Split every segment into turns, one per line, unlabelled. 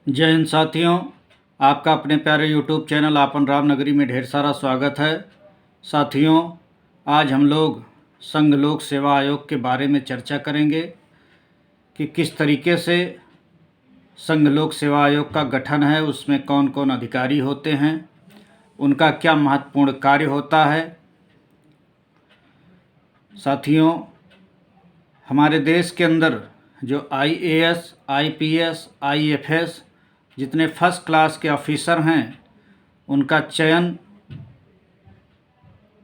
जय हिंद साथियों, आपका अपने प्यारे यूट्यूब चैनल आपन रामनगरी में ढेर सारा स्वागत है। साथियों, आज हम लोग संघ लोक सेवा आयोग के बारे में चर्चा करेंगे कि किस तरीके से संघ लोक सेवा आयोग का गठन है, उसमें कौन कौन अधिकारी होते हैं, उनका क्या महत्वपूर्ण कार्य होता है। साथियों, हमारे देश के अंदर जो IAS, IPS, IFS जितने फर्स्ट क्लास के ऑफिसर हैं, उनका चयन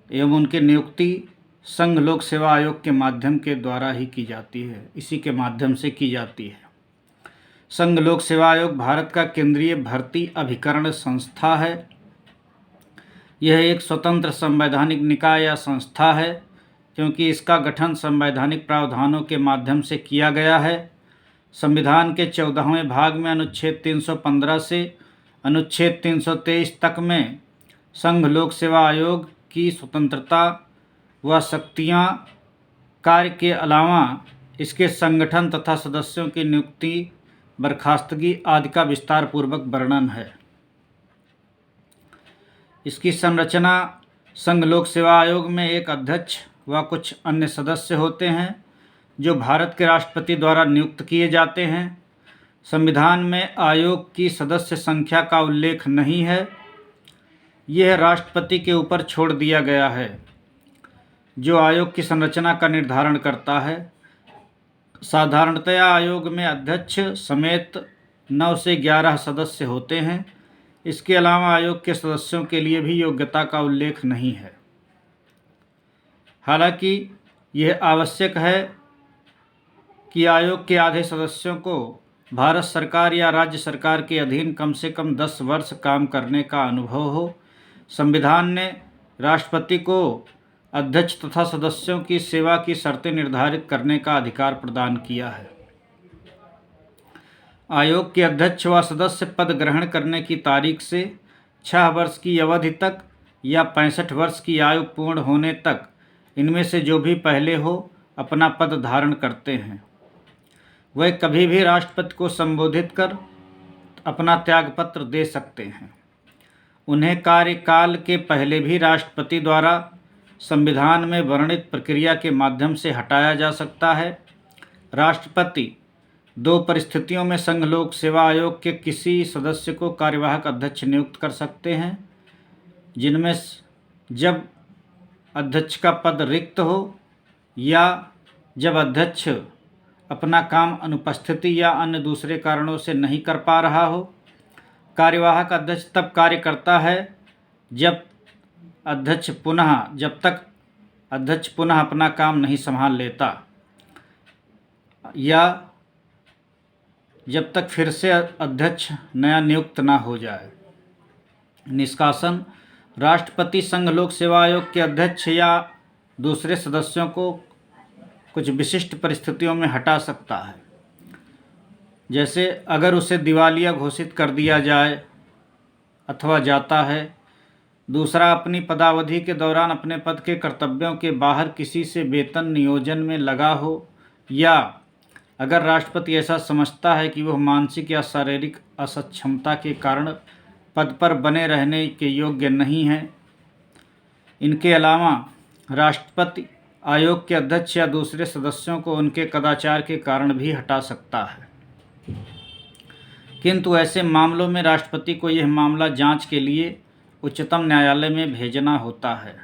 एवं उनकी नियुक्ति संघ लोक सेवा आयोग के माध्यम के द्वारा ही की जाती है, इसी के माध्यम से की जाती है। संघ लोक सेवा आयोग भारत का केंद्रीय भर्ती अभिकरण संस्था है। यह एक स्वतंत्र संवैधानिक निकाय या संस्था है, क्योंकि इसका गठन संवैधानिक प्रावधानों के माध्यम से किया गया है। संविधान के 14वें भाग में अनुच्छेद 315 से अनुच्छेद 323 तक में संघ लोक सेवा आयोग की स्वतंत्रता व शक्तियाँ, कार्य के अलावा इसके संगठन तथा सदस्यों की नियुक्ति, बर्खास्तगी आदि का विस्तार पूर्वक वर्णन है। इसकी संरचना: संघ लोक सेवा आयोग में एक अध्यक्ष व कुछ अन्य सदस्य होते हैं, जो भारत के राष्ट्रपति द्वारा नियुक्त किए जाते हैं। संविधान में आयोग की सदस्य संख्या का उल्लेख नहीं है, यह राष्ट्रपति के ऊपर छोड़ दिया गया है, जो आयोग की संरचना का निर्धारण करता है। साधारणतया आयोग में अध्यक्ष समेत 9 से 11 सदस्य होते हैं। इसके अलावा आयोग के सदस्यों के लिए भी योग्यता का उल्लेख नहीं है। हालांकि यह आवश्यक है कि आयोग के आधे सदस्यों को भारत सरकार या राज्य सरकार के अधीन कम से कम 10 वर्ष काम करने का अनुभव हो। संविधान ने राष्ट्रपति को अध्यक्ष तथा सदस्यों की सेवा की शर्तें निर्धारित करने का अधिकार प्रदान किया है। आयोग के अध्यक्ष व सदस्य पद ग्रहण करने की तारीख से 6 वर्ष की अवधि तक या 65 वर्ष की आयु पूर्ण होने तक इनमें से जो भी पहले हो अपना पद धारण करते हैं। वह कभी भी राष्ट्रपति को संबोधित कर अपना त्यागपत्र दे सकते हैं। उन्हें कार्यकाल के पहले भी राष्ट्रपति द्वारा संविधान में वर्णित प्रक्रिया के माध्यम से हटाया जा सकता है। राष्ट्रपति 2 परिस्थितियों में संघ लोक सेवा आयोग के किसी सदस्य को कार्यवाहक अध्यक्ष नियुक्त कर सकते हैं, जिनमें जब अध्यक्ष का पद रिक्त हो या जब अध्यक्ष अपना काम अनुपस्थिति या अन्य दूसरे कारणों से नहीं कर पा रहा हो। कार्यवाहक अध्यक्ष तब कार्य करता है जब तक अध्यक्ष पुनः अपना काम नहीं संभाल लेता या जब तक फिर से अध्यक्ष नया नियुक्त ना हो जाए। निष्कासन: राष्ट्रपति संघ लोक सेवा आयोग के अध्यक्ष या दूसरे सदस्यों को कुछ विशिष्ट परिस्थितियों में हटा सकता है, जैसे अगर उसे दिवालिया घोषित कर दिया जाए अथवा जाता है। दूसरा, अपनी पदावधि के दौरान अपने पद के कर्तव्यों के बाहर किसी से वेतन नियोजन में लगा हो, या अगर राष्ट्रपति ऐसा समझता है कि वह मानसिक या शारीरिक असक्षमता के कारण पद पर बने रहने के योग्य नहीं है। इनके अलावा राष्ट्रपति आयोग के अध्यक्ष या दूसरे सदस्यों को उनके कदाचार के कारण भी हटा सकता है, किंतु ऐसे मामलों में राष्ट्रपति को यह मामला जांच के लिए उच्चतम न्यायालय में भेजना होता है।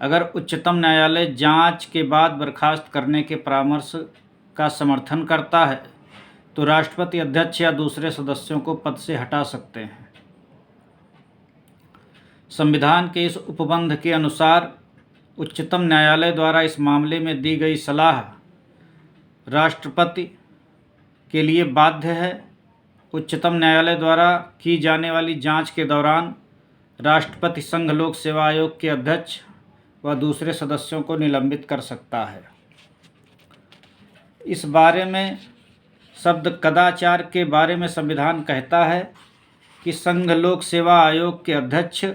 अगर उच्चतम न्यायालय जांच के बाद बर्खास्त करने के परामर्श का समर्थन करता है, तो राष्ट्रपति अध्यक्ष या दूसरे सदस्यों को पद से हटा सकते हैं। संविधान के इस उपबंध के अनुसार उच्चतम न्यायालय द्वारा इस मामले में दी गई सलाह राष्ट्रपति के लिए बाध्य है। उच्चतम न्यायालय द्वारा की जाने वाली जांच के दौरान राष्ट्रपति संघ लोक सेवा आयोग के अध्यक्ष व दूसरे सदस्यों को निलंबित कर सकता है। इस बारे में शब्द कदाचार के बारे में संविधान कहता है कि संघ लोक सेवा आयोग के अध्यक्ष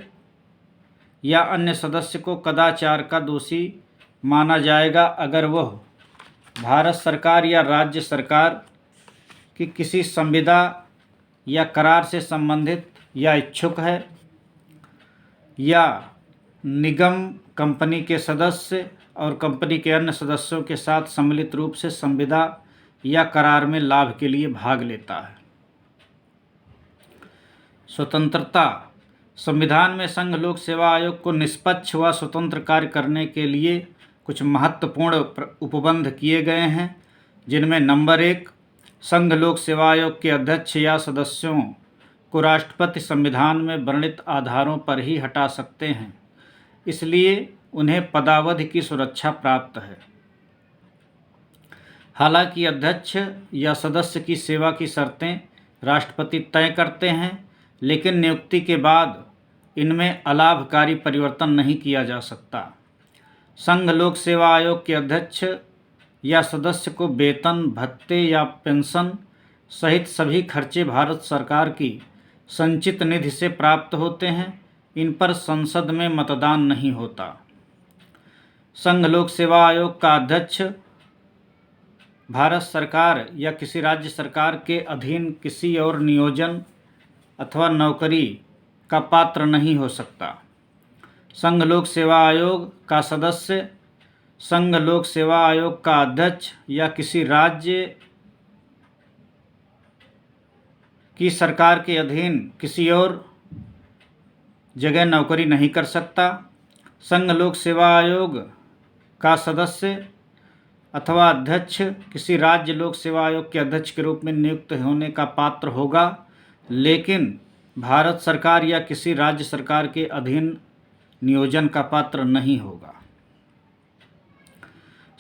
या अन्य सदस्य को कदाचार का दोषी माना जाएगा अगर वह भारत सरकार या राज्य सरकार की किसी संविदा या करार से संबंधित या इच्छुक है, या निगम कंपनी के सदस्य और कंपनी के अन्य सदस्यों के साथ सम्मिलित रूप से संविदा या करार में लाभ के लिए भाग लेता है। स्वतंत्रता। संविधान में संघ लोक सेवा आयोग को निष्पक्ष व स्वतंत्र कार्य करने के लिए कुछ महत्वपूर्ण उपबंध किए गए हैं, जिनमें नंबर 1, संघ लोक सेवा आयोग के अध्यक्ष या सदस्यों को राष्ट्रपति संविधान में वर्णित आधारों पर ही हटा सकते हैं, इसलिए उन्हें पदावधि की सुरक्षा प्राप्त है। हालांकि अध्यक्ष या सदस्य की सेवा की शर्तें राष्ट्रपति तय करते हैं, लेकिन नियुक्ति के बाद इनमें अलाभकारी परिवर्तन नहीं किया जा सकता। संघ लोक सेवा आयोग के अध्यक्ष या सदस्य को वेतन, भत्ते या पेंशन सहित सभी खर्चे भारत सरकार की संचित निधि से प्राप्त होते हैं। इन पर संसद में मतदान नहीं होता। संघ लोक सेवा आयोग का अध्यक्ष भारत सरकार या किसी राज्य सरकार के अधीन किसी और नियोजन अथवा नौकरी का पात्र नहीं हो सकता। संघ लोक सेवा आयोग का सदस्य संघ लोक सेवा आयोग का अध्यक्ष या किसी राज्य की सरकार के अधीन किसी और जगह नौकरी नहीं कर सकता। संघ लोक सेवा आयोग का सदस्य अथवा अध्यक्ष किसी राज्य लोक सेवा आयोग के अध्यक्ष के रूप में नियुक्त होने का पात्र होगा, लेकिन भारत सरकार या किसी राज्य सरकार के अधीन नियोजन का पात्र नहीं होगा।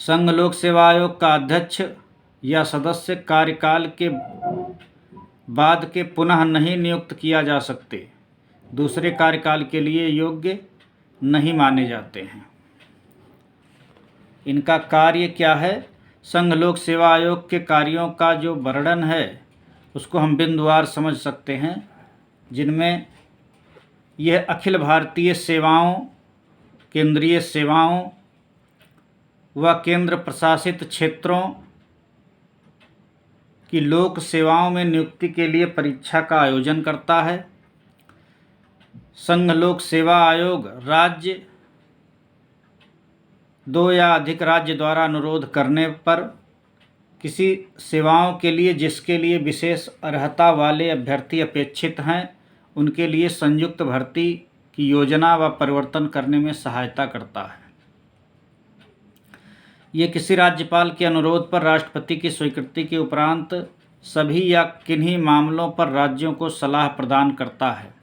संघ लोक सेवा आयोग का अध्यक्ष या सदस्य कार्यकाल के बाद के पुनः नहीं नियुक्त किया जा सकते, दूसरे कार्यकाल के लिए योग्य नहीं माने जाते हैं। इनका कार्य क्या है? संघ लोक सेवा आयोग के कार्यों का जो वर्णन है उसको हम बिंदुवार समझ सकते हैं, जिनमें यह अखिल भारतीय सेवाओं, केंद्रीय सेवाओं व केंद्र प्रशासित क्षेत्रों की लोक सेवाओं में नियुक्ति के लिए परीक्षा का आयोजन करता है। संघ लोक सेवा आयोग राज्य, 2 या अधिक राज्य द्वारा अनुरोध करने पर किसी सेवाओं के लिए जिसके लिए विशेष अर्हता वाले अभ्यर्थी अपेक्षित हैं, उनके लिए संयुक्त भर्ती की योजना व परिवर्तन करने में सहायता करता है। ये किसी राज्यपाल के अनुरोध पर राष्ट्रपति की स्वीकृति के उपरांत सभी या किन्हीं मामलों पर राज्यों को सलाह प्रदान करता है।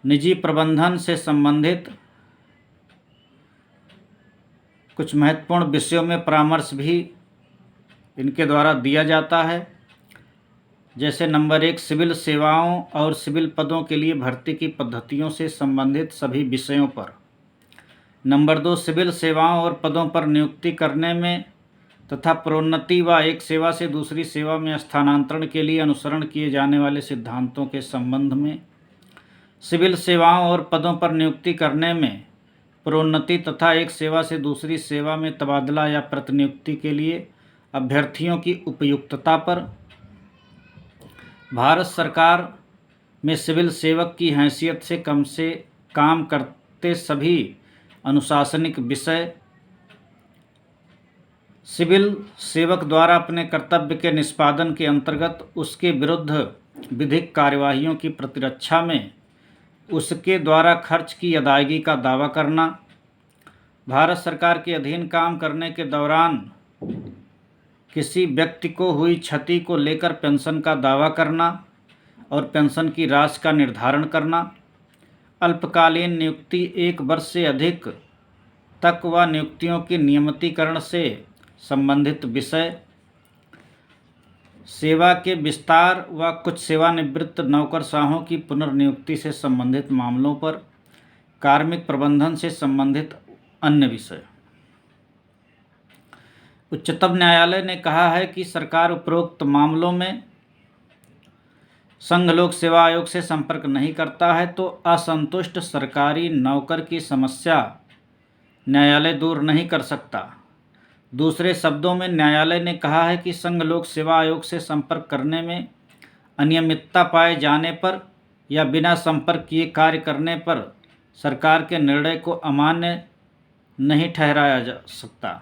निजी प्रबंधन से संबंधित कुछ महत्वपूर्ण विषयों में परामर्श भी इनके द्वारा दिया जाता है, जैसे नंबर 1, सिविल सेवाओं और सिविल पदों के लिए भर्ती की पद्धतियों से संबंधित सभी विषयों पर। नंबर 2, सिविल सेवाओं और पदों पर नियुक्ति करने में तथा प्रोन्नति व एक सेवा से दूसरी सेवा में स्थानांतरण के लिए अनुसरण किए जाने वाले सिद्धांतों के संबंध में। सिविल सेवाओं और पदों पर नियुक्ति करने में प्रोन्नति तथा एक सेवा से दूसरी सेवा में तबादला या प्रतिनियुक्ति के लिए अभ्यर्थियों की उपयुक्तता पर। भारत सरकार में सिविल सेवक की हैसियत से काम करते सभी अनुशासनिक विषय सिविल सेवक द्वारा अपने कर्तव्य के निष्पादन के अंतर्गत उसके विरुद्ध विधिक कार्यवाहियों की प्रतिरक्षा में उसके द्वारा खर्च की अदायगी का दावा करना, भारत सरकार के अधीन काम करने के दौरान किसी व्यक्ति को हुई क्षति को लेकर पेंशन का दावा करना और पेंशन की राशि का निर्धारण करना, अल्पकालीन नियुक्ति 1 वर्ष से अधिक तक व नियुक्तियों के नियमितीकरण से संबंधित विषय, सेवा के विस्तार व कुछ सेवानिवृत्त नौकरशाहों की पुनर्नियुक्ति से संबंधित मामलों पर, कार्मिक प्रबंधन से संबंधित अन्य विषय। उच्चतम न्यायालय ने कहा है कि सरकार उपरोक्त मामलों में संघ लोक सेवा आयोग से संपर्क नहीं करता है तो असंतुष्ट सरकारी नौकर की समस्या न्यायालय दूर नहीं कर सकता। दूसरे शब्दों में न्यायालय ने कहा है कि संघ लोक सेवा आयोग से संपर्क करने में अनियमितता पाए जाने पर या बिना संपर्क किए कार्य करने पर सरकार के निर्णय को अमान्य नहीं ठहराया जा सकता।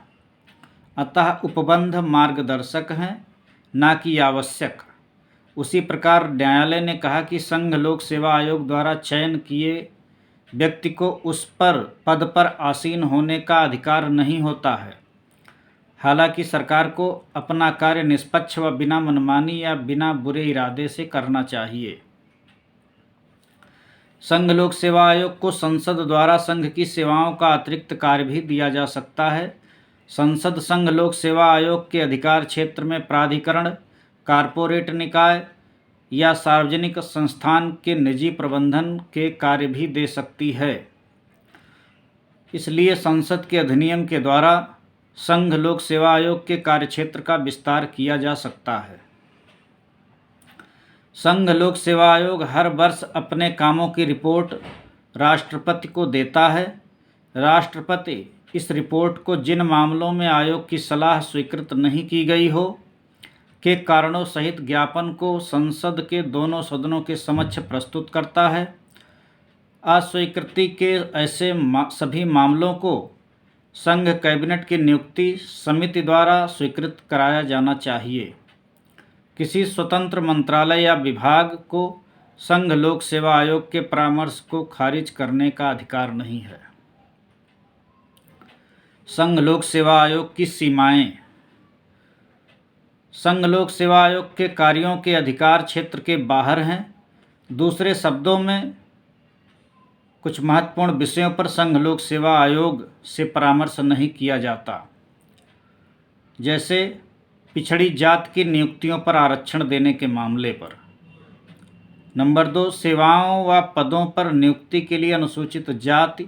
अतः उपबंध मार्गदर्शक हैं, न कि आवश्यक। उसी प्रकार न्यायालय ने कहा कि संघ लोक सेवा आयोग द्वारा चयन किए व्यक्ति को उस पद पर आसीन होने का अधिकार नहीं होता है। हालांकि सरकार को अपना कार्य निष्पक्ष व बिना मनमानी या बिना बुरे इरादे से करना चाहिए। संघ लोक सेवा आयोग को संसद द्वारा संघ की सेवाओं का अतिरिक्त कार्य भी दिया जा सकता है। संसद संघ लोक सेवा आयोग के अधिकार क्षेत्र में प्राधिकरण, कारपोरेट निकाय या सार्वजनिक संस्थान के निजी प्रबंधन के कार्य भी दे सकती है। इसलिए संसद के अधिनियम के द्वारा संघ लोक सेवा आयोग के कार्यक्षेत्र का विस्तार किया जा सकता है। संघ लोक सेवा आयोग हर वर्ष अपने कामों की रिपोर्ट राष्ट्रपति को देता है। राष्ट्रपति इस रिपोर्ट को जिन मामलों में आयोग की सलाह स्वीकृत नहीं की गई हो के कारणों सहित ज्ञापन को संसद के दोनों सदनों के समक्ष प्रस्तुत करता है। अस्वीकृति के ऐसे सभी मामलों को संघ कैबिनेट की नियुक्ति समिति द्वारा स्वीकृत कराया जाना चाहिए। किसी स्वतंत्र मंत्रालय या विभाग को संघ लोक सेवा आयोग के परामर्श को खारिज करने का अधिकार नहीं है। संघ लोक सेवा आयोग की सीमाएं। संघ लोक सेवा आयोग के कार्यों के अधिकार क्षेत्र के बाहर हैं। दूसरे शब्दों में कुछ महत्वपूर्ण विषयों पर संघ लोक सेवा आयोग से परामर्श नहीं किया जाता, जैसे पिछड़ी जात की नियुक्तियों पर आरक्षण देने के मामले पर। नंबर 2, सेवाओं व पदों पर नियुक्ति के लिए अनुसूचित जाति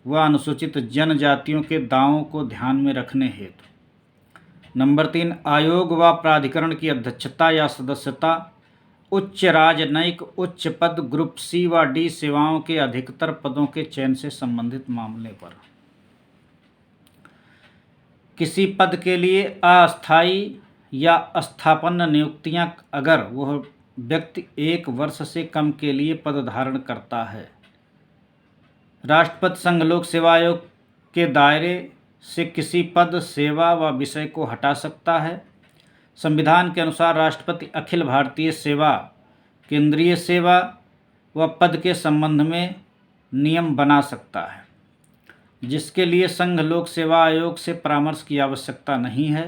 व अनुसूचित जनजातियों के दावों को ध्यान में रखने हेतु। नंबर 3, आयोग व प्राधिकरण की अध्यक्षता या सदस्यता उच्च राजनयिक उच्च पद ग्रुप सी व डी सेवाओं के अधिकतर पदों के चयन से संबंधित मामले पर। किसी पद के लिए अस्थायी या अस्थापन्न नियुक्तियां अगर वह व्यक्ति 1 वर्ष से कम के लिए पद धारण करता है। राष्ट्रपति संघ लोक सेवा आयोग के दायरे से किसी पद, सेवा व विषय को हटा सकता है। संविधान के अनुसार राष्ट्रपति अखिल भारतीय सेवा, केंद्रीय सेवा व पद के संबंध में नियम बना सकता है, जिसके लिए संघ लोक सेवा आयोग से परामर्श की आवश्यकता नहीं है।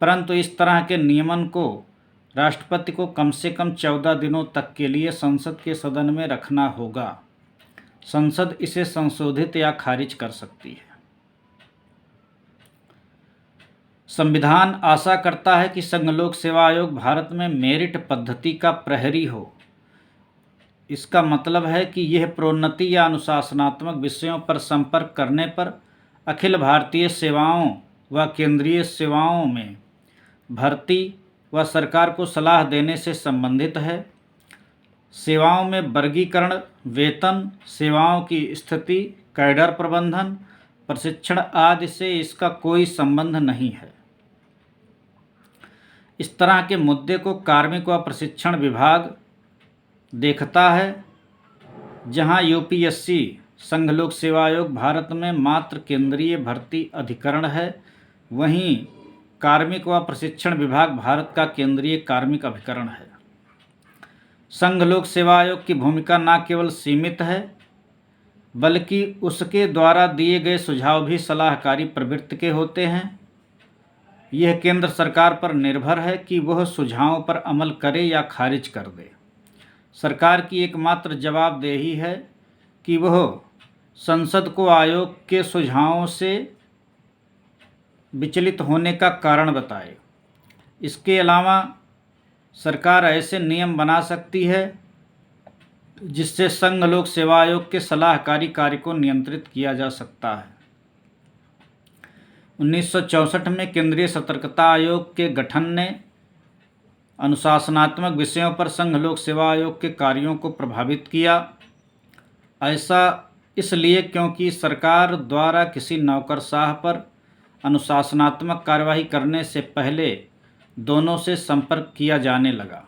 परंतु इस तरह के नियमन को राष्ट्रपति को कम से कम 14 दिनों तक के लिए संसद के सदन में रखना होगा। संसद इसे संशोधित या खारिज कर सकती है। संविधान आशा करता है कि संघ लोक सेवा आयोग भारत में मेरिट पद्धति का प्रहरी हो। इसका मतलब है कि यह प्रोन्नति या अनुशासनात्मक विषयों पर संपर्क करने पर अखिल भारतीय सेवाओं व केंद्रीय सेवाओं में भर्ती व सरकार को सलाह देने से संबंधित है। सेवाओं में वर्गीकरण, वेतन, सेवाओं की स्थिति, कैडर प्रबंधन, प्रशिक्षण आदि से इसका कोई संबंध नहीं है। इस तरह के मुद्दे को कार्मिक व प्रशिक्षण विभाग देखता है, जहां यूपीएससी संघ लोक सेवा आयोग भारत में मात्र केंद्रीय भर्ती अधिकरण है, वहीं कार्मिक व प्रशिक्षण विभाग भारत का केंद्रीय कार्मिक अभिकरण है। संघ लोक सेवा आयोग की भूमिका न केवल सीमित है, बल्कि उसके द्वारा दिए गए सुझाव भी सलाहकारी प्रवृत्ति के होते हैं। यह केंद्र सरकार पर निर्भर है कि वह सुझावों पर अमल करे या खारिज कर दे। सरकार की एकमात्र जवाबदेही है कि वह संसद को आयोग के सुझावों से विचलित होने का कारण बताए। इसके अलावा सरकार ऐसे नियम बना सकती है जिससे संघ लोक सेवा आयोग के सलाहकारी कार्य को नियंत्रित किया जा सकता है। 1964 में केंद्रीय सतर्कता आयोग के गठन ने अनुशासनात्मक विषयों पर संघ लोक सेवा आयोग के कार्यों को प्रभावित किया। ऐसा इसलिए क्योंकि सरकार द्वारा किसी नौकरशाह पर अनुशासनात्मक कार्यवाही करने से पहले दोनों से संपर्क किया जाने लगा।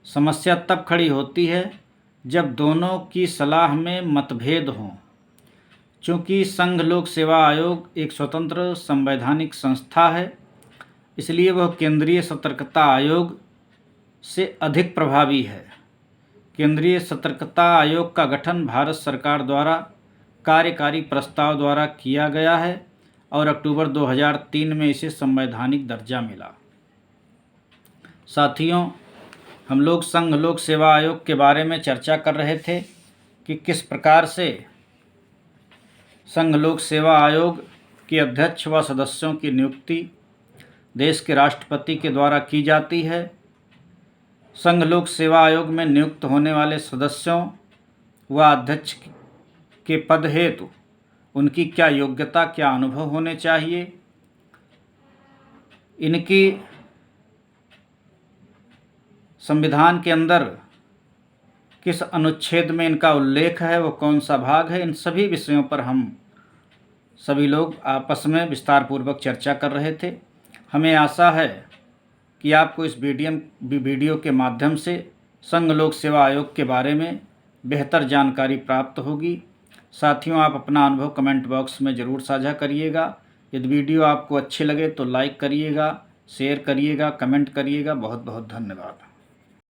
समस्या तब खड़ी होती है जब दोनों की सलाह में मतभेद हों। चूँकि संघ लोक सेवा आयोग एक स्वतंत्र संवैधानिक संस्था है, इसलिए वह केंद्रीय सतर्कता आयोग से अधिक प्रभावी है। केंद्रीय सतर्कता आयोग का गठन भारत सरकार द्वारा कार्यकारी प्रस्ताव द्वारा किया गया है और अक्टूबर 2003 में इसे संवैधानिक दर्जा मिला। साथियों, हम लोग संघ लोक सेवा आयोग के बारे में चर्चा कर रहे थे कि किस प्रकार से संघ लोक सेवा आयोग के अध्यक्ष व सदस्यों की नियुक्ति देश के राष्ट्रपति के द्वारा की जाती है। संघ लोक सेवा आयोग में नियुक्त होने वाले सदस्यों व अध्यक्ष के पद हेतु उनकी क्या योग्यता, क्या अनुभव होने चाहिए, इनकी संविधान के अंदर किस अनुच्छेद में इनका उल्लेख है, वो कौन सा भाग है, इन सभी विषयों पर हम सभी लोग आपस में विस्तारपूर्वक चर्चा कर रहे थे। हमें आशा है कि आपको इस वीडियो के माध्यम से संघ लोक सेवा आयोग के बारे में बेहतर जानकारी प्राप्त होगी। साथियों, आप अपना अनुभव कमेंट बॉक्स में ज़रूर साझा करिएगा। यदि वीडियो आपको अच्छे लगे तो लाइक करिएगा, शेयर करिएगा, कमेंट करिएगा। बहुत बहुत धन्यवाद।